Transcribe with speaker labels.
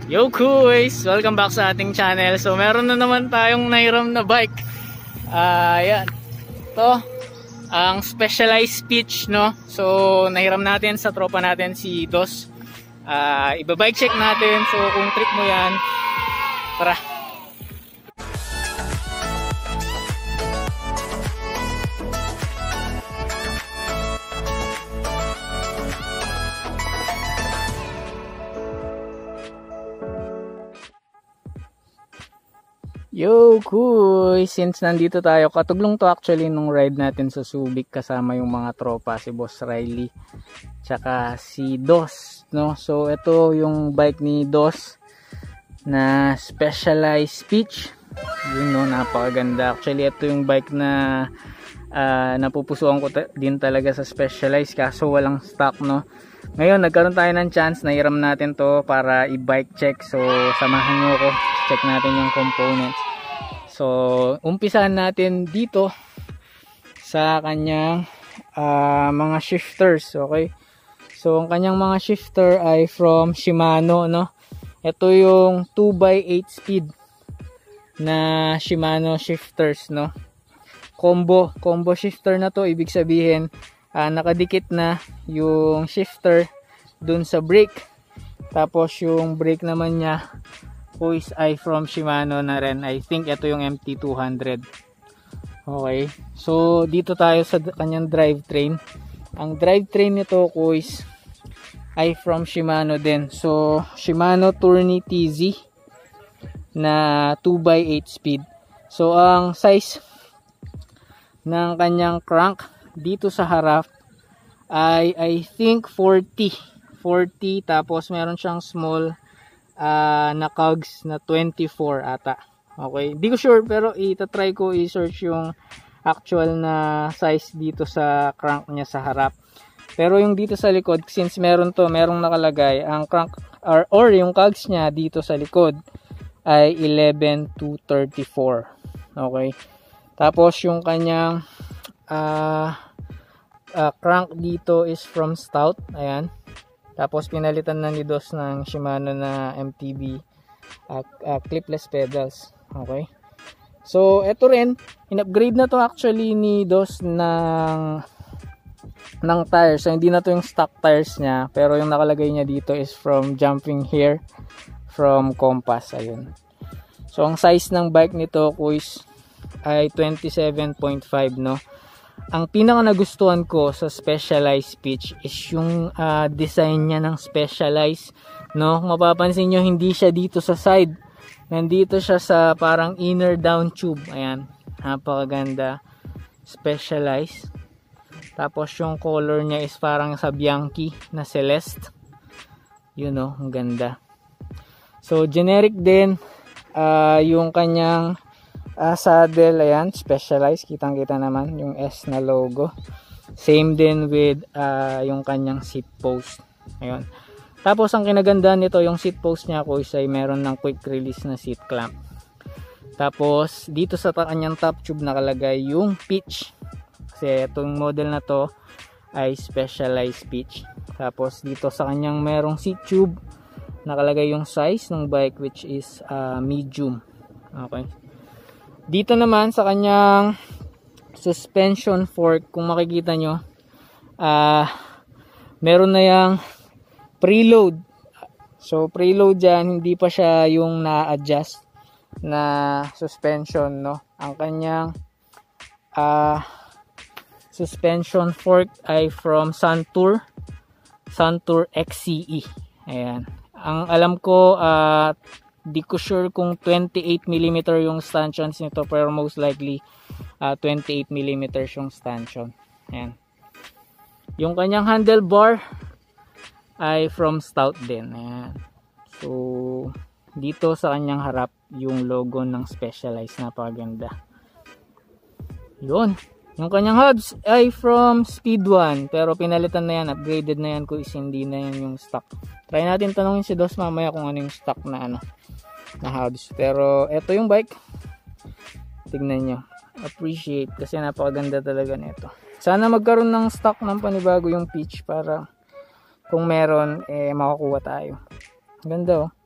Speaker 1: Yo kuys! Welcome back sa ating channel. So meron na naman tayong nahiram na bike. Ayan. Ito, ang Specialized Pitch, no? So nahiram natin sa tropa natin si Dos. Iba-bike check natin. So kung trip mo yan, tara! Yo kuy! Since nandito tayo, katuglong to actually nung ride natin sa Subic kasama yung mga tropa, si Boss Riley tsaka si Dos, no? So ito yung bike ni Dos na Specialized Pitch. Yun, no, napakaganda. Actually ito yung bike na napupusuan ko din talaga sa Specialized, kaso walang stock, no? Ngayon nagkaroon tayo ng chance na hiram natin to para i-bike check. So samahan nyo ko, check natin yung components. So umpisahan natin dito sa kanyang mga shifters. Okay, so ang kanyang mga shifter ay from Shimano, no? Ito yung 2x8 speed na Shimano shifters, no? Combo shifter na to. Ibig sabihin nakadikit na yung shifter dun sa brake, tapos yung brake naman niya kuys ay from Shimano na rin. I think ito yung MT200. Okay, so dito tayo sa kanyang drivetrain. Ang drivetrain nito kuys ay from Shimano din. So Shimano Tourney TZ na 2x8 speed. So ang size ng kanyang crank dito sa harap ay I think 40, tapos meron siyang small na cogs na 24 ata. Okay, hindi ko sure pero itatry ko i-search yung actual na size dito sa crank niya sa harap. Pero yung dito sa likod, since merong nakalagay ang crank or yung cogs niya dito sa likod ay 11 to 34. Okay, tapos yung kanyang crank dito is from Stout. Ayan. Tapos pinalitan na ni Dos ng Shimano na MTB clipless pedals. Okay. So ito rin, in-upgrade na to actually ni Dos ng tires. So hindi na to yung stock tires niya, pero yung nakalagay niya dito is from Jumping Here from Compass. Ayun. So ang size ng bike nito kuys ay 27.5, no? Ang pinaka nagustuhan ko sa Specialized Pitch is yung design niya ng Specialized, no? Kung mapapansin nyo, hindi siya dito sa side, nandito siya sa parang inner down tube. Ayan, napakaganda. Specialized. Tapos yung color niya is parang sa Bianchi na Celeste. You know, ang ganda. So generic din yung kanyang saddle. Ayan, Specialized, kitang kita naman yung S na logo. Same din with yung kanyang seat post. Ayun. Tapos ang kinagandaan nito, yung seat post niya ko ay meron ng quick release na seat clamp. Tapos dito sa kanyang top tube nakalagay yung pitch, kasi itong model na to ay Specialized Pitch. Tapos dito sa kanyang merong seat tube nakalagay yung size ng bike, which is medium. Okay. Dito naman sa kanyang suspension fork, kung makikita nyo, meron na yung preload. So preload dyan, hindi pa siya yung na-adjust na suspension, no? Ang kanyang suspension fork ay from Suntour XCE. Ayan. Ang alam ko, di ko sure kung 28mm yung stanchions nito, pero most likely 28mm yung stanchion. Ayan. Yung kanyang handlebar ay from Stout din. Ayan. So dito sa kanyang harap yung logo ng Specialized, napakaganda. Yun. Yung kanyang hubs ay from Speed 1, pero pinalitan na yan, upgraded na yan, kung hindi na yan yung stock. Try natin tanongin si Dos mamaya kung ano yung stock na hubs. Pero eto yung bike, tignan nyo, appreciate, kasi napakaganda talaga nito. Sana magkaroon ng stock ng panibago yung pitch para kung meron makakuha tayo. Ganda, oh.